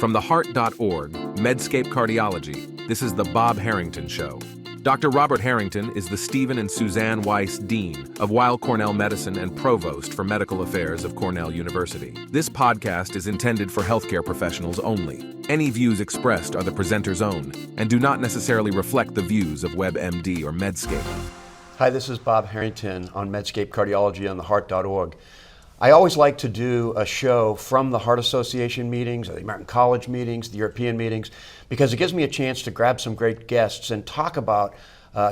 From theheart.org, Medscape Cardiology, this is the Bob Harrington Show. Dr. Robert Harrington is the Stephen and Suzanne Weiss Dean of Weill Cornell Medicine and Provost for Medical Affairs of Cornell University. This podcast is intended for healthcare professionals only. Any views expressed are the presenter's own and do not necessarily reflect the views of WebMD or Medscape. Hi, this is Bob Harrington on Medscape Cardiology on theheart.org. I always like to do a show from the Heart Association meetings, or the American College meetings, the European meetings, because it gives me a chance to grab some great guests and talk about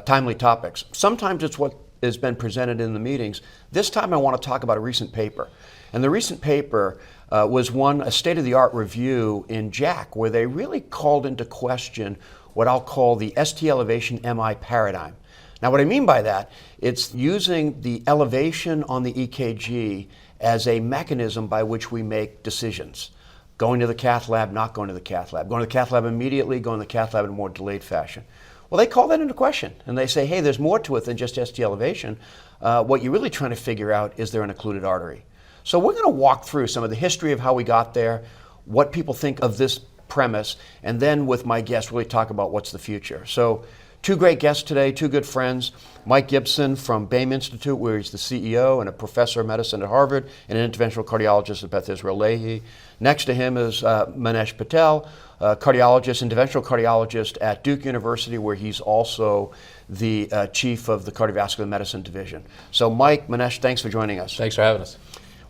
timely topics. Sometimes it's what has been presented in the meetings. This time I want to talk about a recent paper. And the recent paper was a state-of-the-art review in JACC, where they really called into question what I'll call the ST elevation MI paradigm. Now, what I mean by that, it's using the elevation on the EKG as a mechanism by which we make decisions. Going to the cath lab, not going to the cath lab. Going to the cath lab immediately, going to the cath lab in a more delayed fashion. Well, they call that into question, and they say, hey, there's more to it than just ST elevation. What you're really trying to figure out, is there an occluded artery? So we're going to walk through some of the history of how we got there, what people think of this premise, and then with my guests really talk about what's the future. So two great guests today, two good friends. Mike Gibson from Boehm Institute, where he's the CEO and a professor of medicine at Harvard, and an interventional cardiologist at Beth Israel Lahey. Next to him is Manesh Patel, cardiologist, interventional cardiologist at Duke University, where he's also the chief of the cardiovascular medicine division. So Mike, Manesh, thanks for joining us. Thanks for having us.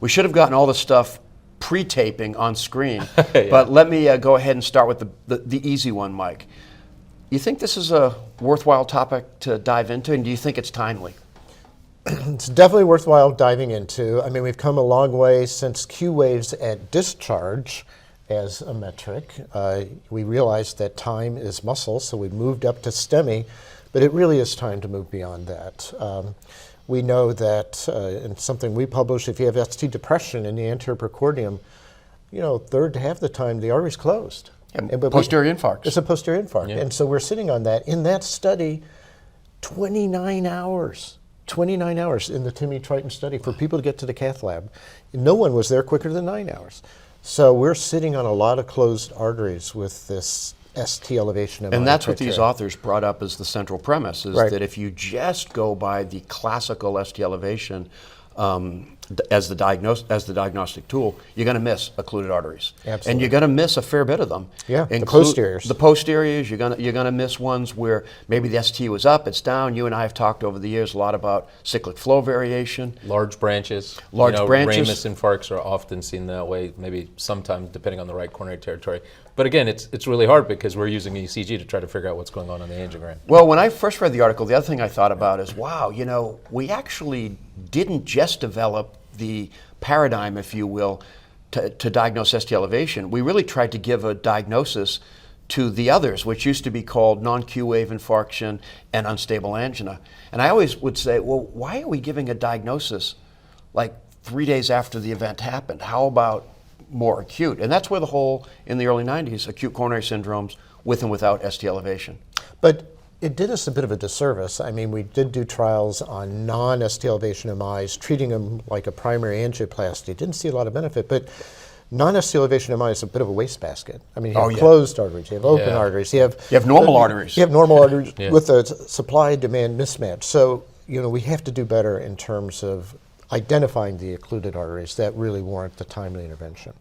We should have gotten all this stuff pre-taping on screen, Yeah. But let me go ahead and start with the easy one, Mike. You think this is a worthwhile topic to dive into, and do you think it's timely? It's definitely worthwhile diving into. I mean, we've come a long way since Q waves at discharge as a metric. We realized that time is muscle, so we moved up to STEMI, but it really is time to move beyond that. We know that in something we published, if you have ST depression in the anterior precordium, third to half the time the artery's closed. Posterior infarct. It's a posterior infarct. Yeah. And so we're sitting on that. In that study, 29 hours in the Timmy Triton study for people to get to the cath lab. No one was there quicker than 9 hours. So we're sitting on a lot of closed arteries with this ST elevation. And that's what these authors brought up as the central premise, is Right. that if you just go by the classical ST elevation as the diagnostic tool, you're going to miss occluded arteries. Absolutely. And you're going to miss a fair bit of them. Yeah, the posteriors. The posteriors, you're going to miss ones where maybe the ST was up, it's down. You and I have talked over the years a lot about cyclic flow variation. Large branches. Branches. Ramus infarcts are often seen that way, maybe sometimes depending on the right coronary territory. But again, it's really hard because we're using ECG to try to figure out what's going on the angiogram. Well, when I first read the article, the other thing I thought about is, wow, we actually didn't just develop the paradigm, if you will, to diagnose ST elevation. We really tried to give a diagnosis to the others, which used to be called non-Q wave infarction and unstable angina. And I always would say, well, why are we giving a diagnosis like 3 days after the event happened? How about more acute? And that's where the whole, in the early 90s, acute coronary syndromes with and without ST elevation. But it did us a bit of a disservice. I mean, we did do trials on non-ST elevation MIs, treating them like a primary angioplasty. Didn't see a lot of benefit, but non-ST elevation MI is a bit of a wastebasket. I mean, you have closed arteries, you have open arteries, you have normal arteries. You have normal arteries with a supply-demand mismatch. So, we have to do better in terms of identifying the occluded arteries that really warrant the timely intervention.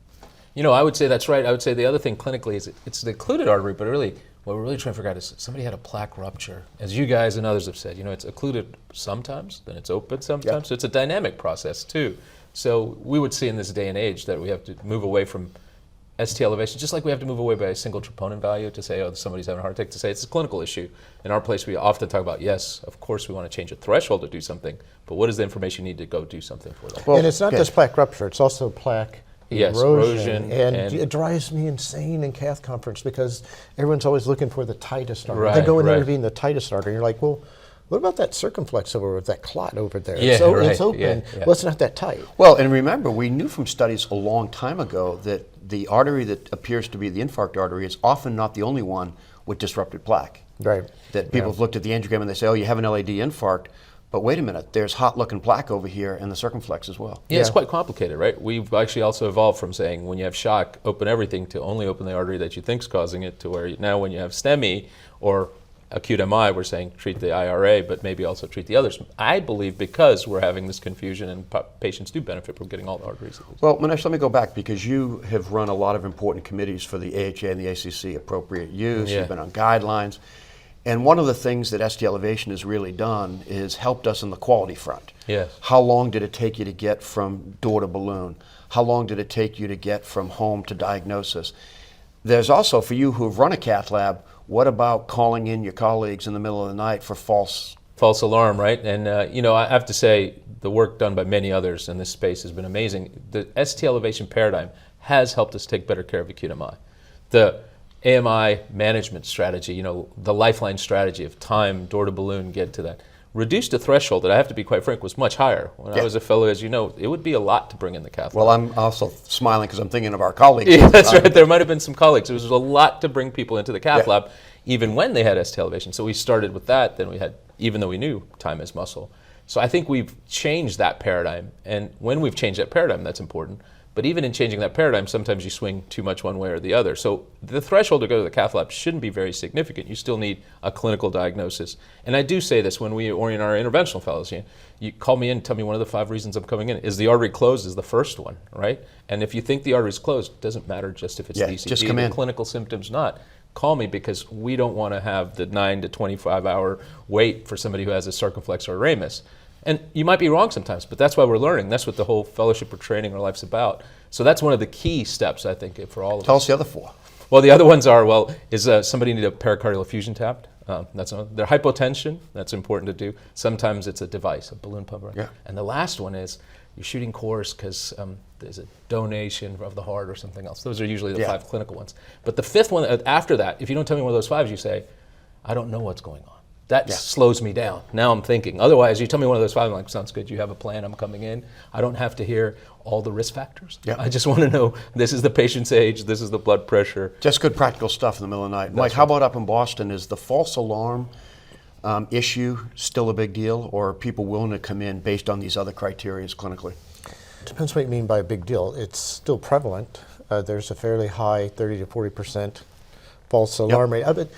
I would say that's right. I would say the other thing clinically is it's the occluded artery, but really what we're really trying to figure out is somebody had a plaque rupture. As you guys and others have said, it's occluded sometimes, then it's open sometimes. Yep. So it's a dynamic process too. So we would see in this day and age that we have to move away from ST elevation, just like we have to move away by a single troponin value to say, somebody's having a heart attack, to say it's a clinical issue. In our place, we often talk about, yes, of course we want to change a threshold to do something, but what is the information you need to go do something for them? Well, and it's not just plaque rupture, it's also plaque erosion. And it drives me insane in cath conference because everyone's always looking for the tightest artery. Right, they go and right. intervene the tightest artery. You're like, well, what about that circumflex over with that clot over there? Yeah, It's open. yeah. Well, it's not that tight. Well, and remember, we knew from studies a long time ago that the artery that appears to be the infarct artery is often not the only one with disrupted plaque. Right. That people have looked at the angiogram and they say, oh, you have an LAD infarct, but wait a minute, there's hot-looking plaque over here in the circumflex as well. Yeah, it's quite complicated, right? We've actually also evolved from saying when you have shock, open everything, to only open the artery that you think's causing it, to where now when you have STEMI or acute MI, we're saying treat the IRA, but maybe also treat the others. I believe because we're having this confusion and patients do benefit from getting all the arteries. Well, Manesh, let me go back because you have run a lot of important committees for the AHA and the ACC, appropriate use, you've been on guidelines. And one of the things that ST Elevation has really done is helped us in the quality front. Yes. How long did it take you to get from door to balloon? How long did it take you to get from home to diagnosis? There's also, for you who have run a cath lab, what about calling in your colleagues in the middle of the night for false alarm, right? And you know, I have to say the work done by many others in this space has been amazing. The ST Elevation paradigm has helped us take better care of acute MI. The AMI management strategy, you know, the lifeline strategy of time, door to balloon, get to that, reduced a threshold that I have to be quite frank was much higher. When I was a fellow, as you know, it would be a lot to bring in the cath lab. Well, I'm also smiling because I'm thinking of our colleagues. Yeah, that's right. There might have been some colleagues. It was a lot to bring people into the cath lab, even when they had ST elevation. So we started with that. Then we had, even though we knew time is muscle. So I think we've changed that paradigm. And when we've changed that paradigm, that's important. But even in changing that paradigm, sometimes you swing too much one way or the other. So the threshold to go to the cath lab shouldn't be very significant. You still need a clinical diagnosis. And I do say this when we orient our interventional fellows. You call me in, tell me one of the 5 reasons I'm coming in. Is the artery closed is the first one, right? And if you think the artery is closed, it doesn't matter just if it's DCT, just come in. Clinical symptoms not. Call me because we don't want to have the 9 to 25 hour wait for somebody who has a circumflex or a ramus. And you might be wrong sometimes, but that's why we're learning. That's what the whole fellowship or training our life's about. So that's one of the key steps, I think, for all of us. Tell us the other 4. Well, the other ones are, is somebody need a pericardial effusion tapped? Their hypotension, that's important to do. Sometimes it's a device, a balloon pump. Right? Yeah. And the last one is you're shooting course because there's a donation of the heart or something else. Those are usually the 5 clinical ones. But the 5th one, after that, if you don't tell me one of those 5, you say, I don't know what's going on. That slows me down. Now I'm thinking. Otherwise, you tell me one of those 5, I'm like, sounds good. You have a plan. I'm coming in. I don't have to hear all the risk factors. Yeah. I just want to know this is the patient's age, this is the blood pressure. Just good practical stuff in the middle of the night. Mike, how about up in Boston? Is the false alarm issue still a big deal, or are people willing to come in based on these other criteria clinically? Depends what you mean by a big deal. It's still prevalent. There's a fairly high 30 to 40% false alarm rate. But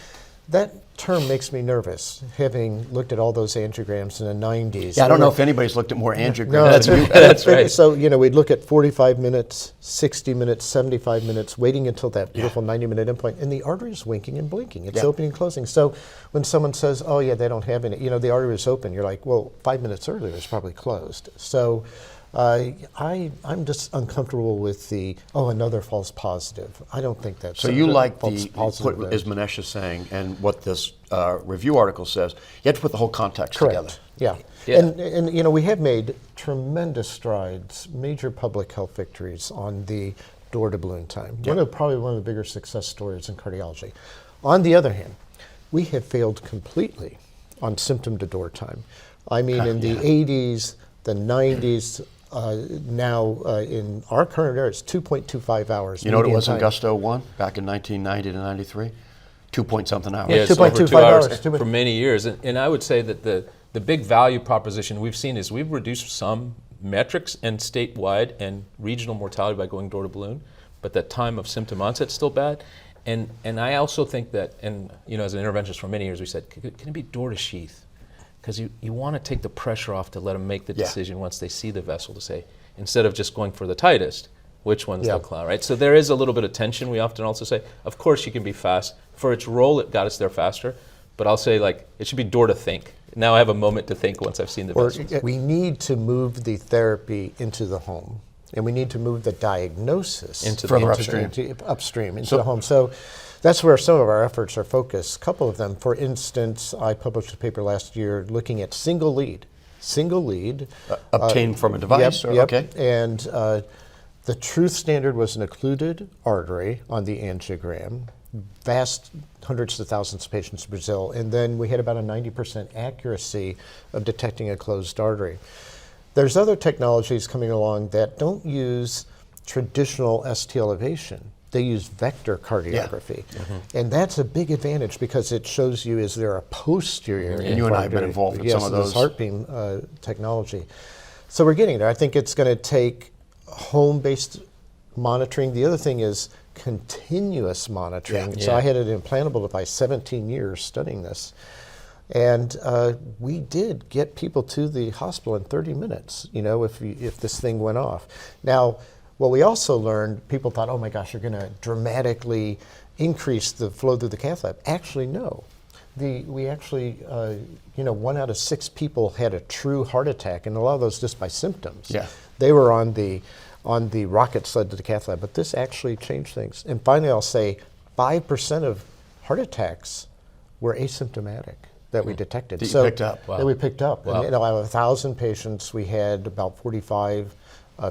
that term makes me nervous, having looked at all those angiograms in the 90s. Yeah, I don't know if anybody's looked at more angiograms. No, that's right. So, we'd look at 45 minutes, 60 minutes, 75 minutes, waiting until that beautiful 90-minute endpoint, and the artery is winking and blinking. It's opening and closing. So when someone says, oh, yeah, they don't have any, the artery is open, you're like, well, 5 minutes earlier it's probably closed. So I'm just uncomfortable with another false positive. I don't think that's so. You like false positive, as Manesh is saying, and what this review article says, you have to put the whole context together. Yeah. And we have made tremendous strides, major public health victories on the door to balloon time. Probably one of the bigger success stories in cardiology. On the other hand, we have failed completely on symptom to door time. I mean, in the 80s, the 90s, now in our current era, it's 2.25 hours. You know what it was in Gusto 1 back in 1990 to 93? 2-point-something hours. Yeah, Yeah, it's over 2 2.25 hours hours. for many years. And I would say that the big value proposition we've seen is we've reduced some metrics and statewide and regional mortality by going door to balloon, but that time of symptom onset is still bad. And I also think that, and as an interventionist for many years, we said, can it be door to sheath? Because you want to take the pressure off to let them make the decision once they see the vessel to say, instead of just going for the tightest, which one's the clown, right? So there is a little bit of tension. We often also say, of course you can be fast. For its role, it got us there faster. But I'll say, it should be door to think. Now I have a moment to think once I've seen the vessels. We need to move the therapy into the home, and we need to move the diagnosis upstream into the home. So that's where some of our efforts are focused. A couple of them, for instance, I published a paper last year looking at single lead. Obtained from a device? Okay. And the truth standard was an occluded artery on the angiogram, vast hundreds of thousands of patients in Brazil, and then we had about a 90% accuracy of detecting a closed artery. There's other technologies coming along that don't use traditional ST elevation. they use vector cardiography. And that's a big advantage because it shows you, is there a posterior And you and I have been involved in some of those. Yes, heart beam technology. So we're getting there. I think it's going to take home-based monitoring. The other thing is continuous monitoring. So I had an implantable device, 17 years studying this. And we did get people to the hospital in 30 minutes, you know, if this thing went off. Now, what we also learned, people thought, oh my gosh, you're going to dramatically increase the flow through the cath lab. Actually, no. We actually, you know, 1 out of 6 people had a true heart attack, and a lot of those just by symptoms. Yeah. They were on the rocket sled to the cath lab, but this actually changed things. And finally, I'll say 5% of heart attacks were asymptomatic that we detected. That you picked up. Wow. That we picked up. Wow. And, you know, out of 1,000 patients, we had about 45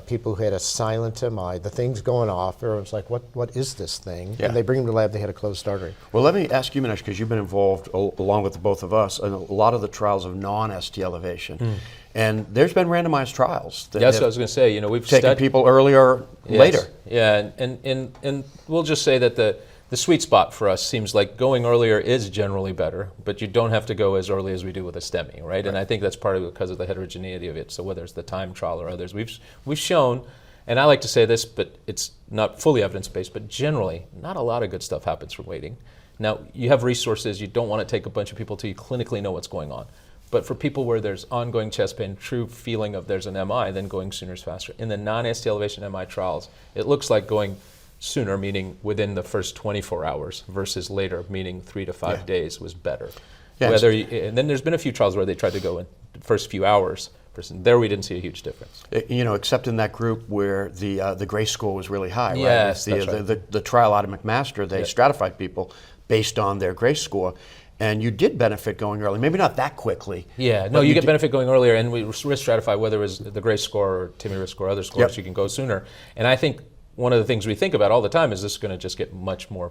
people who had a silent MI. The thing's going off. Everyone's like, what is this thing? Yeah. And they bring them to the lab, they had a closed artery. Well, let me ask you, Manesh, because you've been involved, along with the both of us, in a lot of the trials of non-ST elevation. And there's been randomized trials. That That's have what I was going to say. You know, we've taken studied people earlier, later. Yeah, and we'll just say that the sweet spot for us seems like going earlier is generally better, but you don't have to go as early as we do with a STEMI, right? And I think that's partly because of the heterogeneity of it. So whether it's the time trial or others, we've shown, and I like to say this, but it's not fully evidence-based, but generally, not a lot of good stuff happens from waiting. Now, you have resources, you don't want to take a bunch of people till you clinically know what's going on. But for people where there's ongoing chest pain, true feeling of there's an MI, then going sooner is faster. In the non-ST elevation MI trials, it looks like going sooner, meaning within the first 24 hours, versus later, meaning 3 to 5 days, was better. Yeah, And then there's been a few trials where they tried to go in the first few hours. There we didn't see a huge difference. You know, except in that group where the GRACE score was really high, right? Yes, That's right. The trial out of McMaster, they stratified people based on their GRACE score. And you did benefit going early, maybe not that quickly. Yeah, no, you get benefit going earlier, and we risk stratify whether it was the GRACE score or TIMI risk score, other scores, you can go sooner. And I think one of the things we think about all the time is this is going to just get much more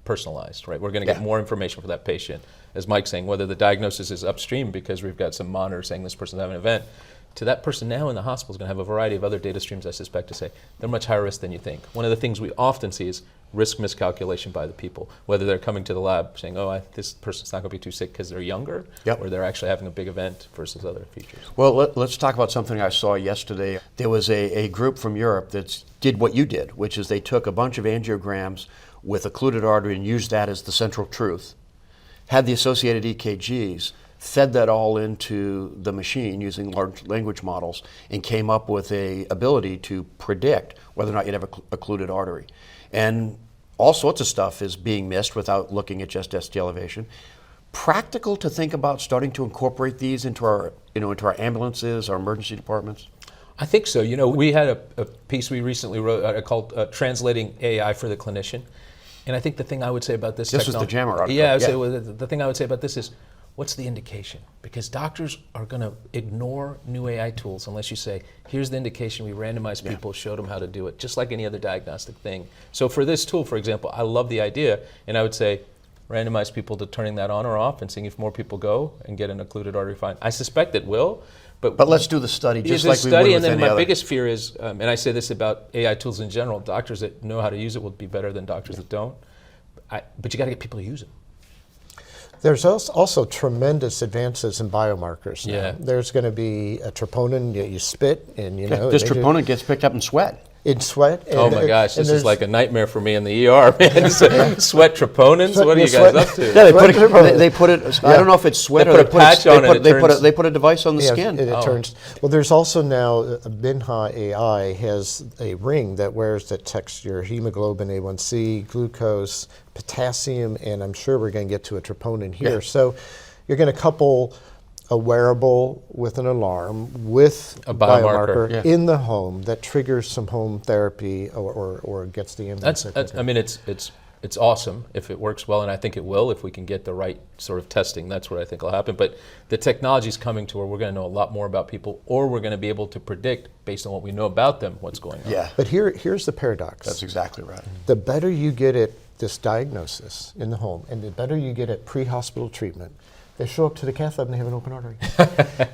personalized, right? We're going to get more information for that patient. As Mike's saying, whether the diagnosis is upstream because we've got some monitor saying this person's having an event, to that person now in the hospital is going to have a variety of other data streams, I suspect, to say they're much higher risk than you think. One of the things we often see is risk miscalculation by the people, whether they're coming to the lab saying, oh, this person's not going to be too sick because they're younger, or they're actually having a big event versus other features. Well, let's talk about something I saw yesterday. There was a group from Europe that did what you did, which is they took a bunch of angiograms with occluded artery and used that as the central truth, had the associated EKGs, fed that all into the machine using large language models, and came up with a ability to predict whether or not you'd have occluded artery. And all sorts of stuff is being missed without looking at just ST elevation. Practical to think about starting to incorporate these into our ambulances, our emergency departments? I think so. You know, we had a piece we recently wrote called Translating AI for the Clinician. And I think the thing I would say about this was the JAMA article. Yeah, the thing I would say about this is, what's the indication? Because doctors are going to ignore new AI tools unless you say, here's the indication, we randomized people, showed them how to do it, just like any other diagnostic thing. So for this tool, for example, I love the idea, and I would say, randomize people to turning that on or off and seeing if more people go and get an occluded artery find. I suspect it will, but let's do the study just like we would with and then any my other. biggest fear is, and I say this about AI tools in general, doctors that know how to use it will be better than doctors that don't. But you got to get people to use it. There's also tremendous advances in biomarkers now. Yeah. There's going to be a troponin, you spit, and you know. This and they troponin gets picked up in sweat. in sweat. Oh my gosh, this is like a nightmare for me in the ER, man. Sweat troponins? What are you guys up to? Yeah, they put it. I don't know if it's sweat They or put a patch on it, they put a device on the skin. It turns. Well, there's also now Binha AI has a ring that wears that detects your hemoglobin, A1C, glucose, potassium, and I'm sure we're going to get to a troponin here. Yeah. So you're going to couple a wearable with an alarm with a biomarker in the home that triggers some home therapy or gets the ambulance. I mean, it's awesome if it works well, and I think it will if we can get the right sort of testing. That's what I think will happen. But the technology's coming to where we're going to know a lot more about people, or we're going to be able to predict based on what we know about them what's going on. Yeah. But here's the paradox. That's exactly right. The better you get at this diagnosis in the home, and the better you get at pre-hospital treatment, they show up to the cath lab and they have an open artery.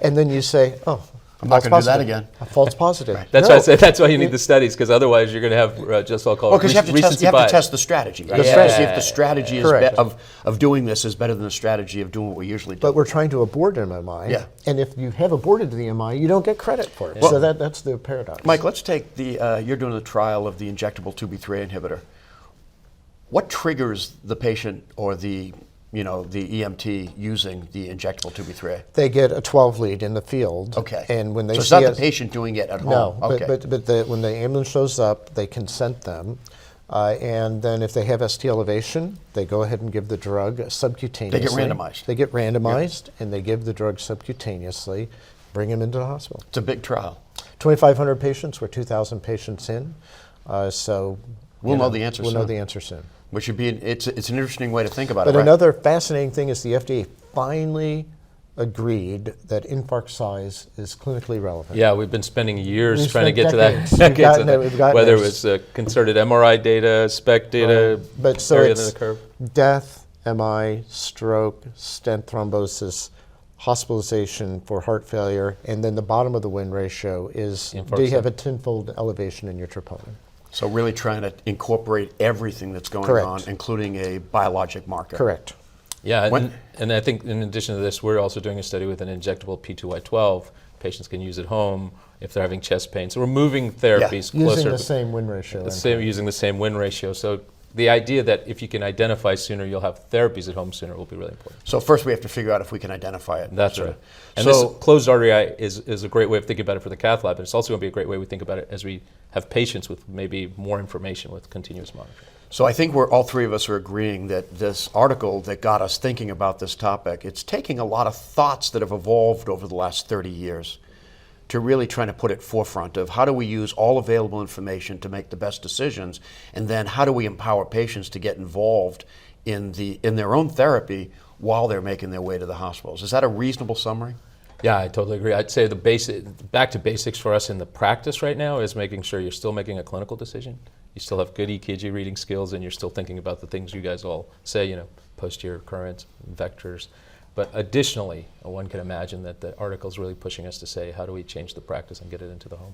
And then you say, oh, I'm not going to do that positive. again. A false positive. Right. That's No. why I said that's why you need the studies, because otherwise you're going to have just so called Well, because you have to recency test bias. the strategy, right? The You have to see if strategy. the strategy is Correct. of doing this is better than the strategy of doing what we usually do. But we're trying to abort an MI. Yeah. And if you have aborted the MI, you don't get credit for it. Well- So that's the paradox. Mike, let's take you're doing the trial of the injectable 2B3 inhibitor. What triggers the patient or the EMT using the injectable 2B3? They get a 12 lead in the field. Okay. And when they so it's see not the us- patient doing it at No, home. Okay. but when the ambulance shows up, they consent them. And then if they have ST elevation, they go ahead and give the drug subcutaneously. They get randomized. They get randomized, and they give the drug subcutaneously, bring them into the hospital. It's a big trial. 2,500 patients, we're 2,000 patients in. So We'll know the answer We'll know soon. the answer soon. Which would be it's an interesting way to think about But it. Right? another fascinating thing is the FDA finally agreed that infarct size is clinically relevant. Yeah, we've been spending years We've trying to spent get to that. decades. We've decades gotten on there, that. we've gotten Whether it there. was concerted MRI data, SPEC data, But so area it's under the curve. death, MI, stroke, stent thrombosis, hospitalization for heart failure, and then the bottom of the win ratio is Infarct do you have a size. tenfold elevation in your troponin? So really trying to incorporate everything that's going Correct. on, including a biologic marker. Correct. Yeah, When- and I think in addition to this, we're also doing a study with an injectable P2Y12. Patients can use at home if they're having chest pain. So we're moving therapies Using closer. the same win ratio. Using the same win ratio. So the idea that if you can identify sooner, you'll have therapies at home sooner will be really important. So first we have to figure out if we can identify it. That's sooner. right. And So- this closed artery eye is a great way of thinking about it for the cath lab, but it's also going to be a great way we think about it as we have patients with maybe more information with continuous monitoring. So I think we're all three of us are agreeing that this article that got us thinking about this topic, it's taking a lot of thoughts that have evolved over the last 30 years to really trying to put it forefront of how do we use all available information to make the best decisions, and then how do we empower patients to get involved in their own therapy while they're making their way to the hospitals. Is that a reasonable summary? Yeah, I totally agree. I'd say back to basics for us in the practice right now is making sure you're still making a clinical decision. You still have good EKG reading skills, and you're still thinking about the things you guys all say, posterior currents, vectors. But additionally, one can imagine that the article is really pushing us to say, how do we change the practice and get it into the home?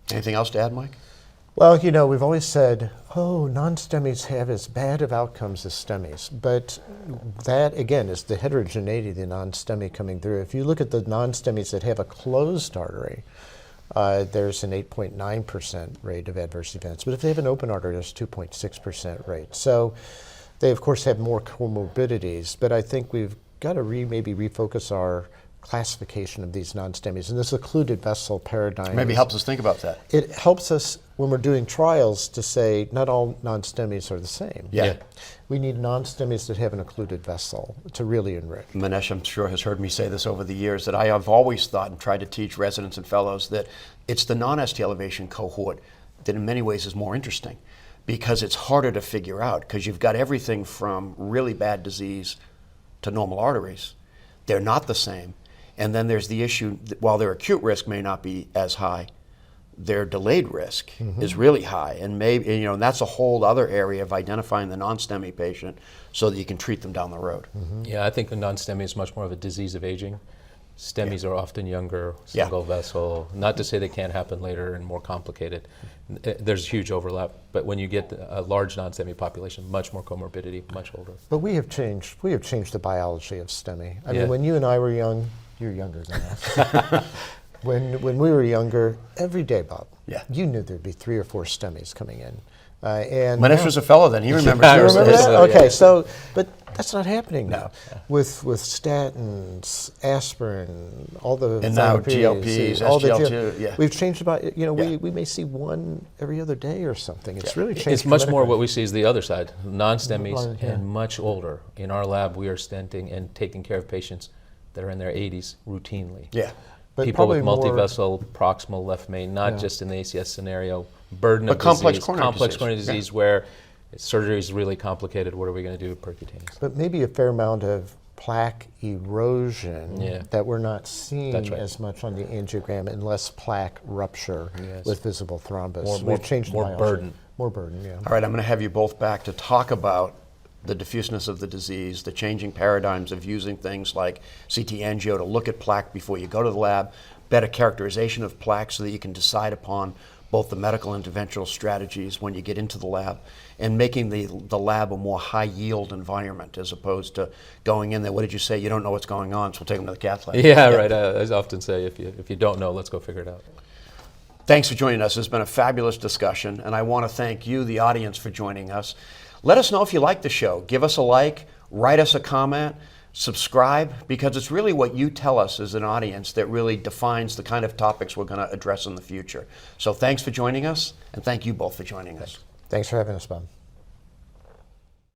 Anything else to add, Mike? Well, we've always said, non-STEMIs have as bad of outcomes as STEMIs. But that, again, is the heterogeneity of the non-STEMI coming through. If you look at the non-STEMIs that have a closed artery, there's an 8.9% rate of adverse events. But if they have an open artery, there's 2.6% rate. So they, of course, have more comorbidities. But I think we've got to maybe refocus our classification of these non-STEMIs. And this occluded vessel paradigm Maybe helps us think about that. it helps us when we're doing trials to say not all non-STEMIs are the same. Yeah. We need non-STEMIs that have an occluded vessel to really enrich. Manesh, I'm sure, has heard me say this over the years, that I have always thought and tried to teach residents and fellows that it's the non-ST elevation cohort that in many ways is more interesting because it's harder to figure out because you've got everything from really bad disease to normal arteries. They're not the same. And then there's the issue that while their acute risk may not be as high, their delayed risk is really high. And maybe, and that's a whole other area of identifying the non-STEMI patient so that you can treat them down the road. Yeah, I think the non-STEMI is much more of a disease of aging. STEMIs are often younger, single vessel. Not to say they can't happen later and more complicated. There's huge overlap, but when you get a large non-STEMI population, much more comorbidity, much older. But we have changed the biology of STEMI. I Yeah. mean, when you and I were young, you're younger than us. When we were younger, every day, Bob, Yeah. you knew there'd be 3 or 4 STEMIs coming in. And Manesh now- was a fellow then. He remembers. I You those remember days. that? Yeah. Okay, so, but that's not happening No. now. With statins, aspirin, all the And now therapies, GLPs, all the SGLT2, yeah. We've changed about, Yeah. we may see one every other day or something. It's really changed. It's much more dramatically. what we see is the other side, non-STEMIs Yeah. and much older. In our lab, we are stenting and taking care of patients that are in their 80s routinely. Yeah. But People with probably more- multivessel proximal left main, not Yeah. just in the ACS scenario, burden But of complex disease, coronary complex disease. coronary Yeah. disease where surgery is really complicated. What are we going to do percutaneous? But maybe a fair amount of plaque erosion Yeah. that we're not seeing That's right. as much on the angiogram and less plaque rupture Yes. with visible thrombus. More- We've changed the more biology. burden. More burden, yeah. All right, I'm going to have you both back to talk about the diffuseness of the disease, the changing paradigms of using things like CT angio to look at plaque before you go to the lab. better characterization of plaques so that you can decide upon both the medical interventional strategies when you get into the lab, and making the lab a more high-yield environment as opposed to going in there. What did you say? You don't know what's going on, so we'll take them to the cath lab. Yeah, right. I often say, if you don't know, let's go figure it out. Thanks for joining us. It's been a fabulous discussion, and I want to thank you, the audience, for joining us. Let us know if you like the show. Give us a like, write us a comment, subscribe, because it's really what you tell us as an audience that really defines the kind of topics we're going to address in the future. So thanks for joining us, and thank you both for joining us. Thanks for having us, Bob.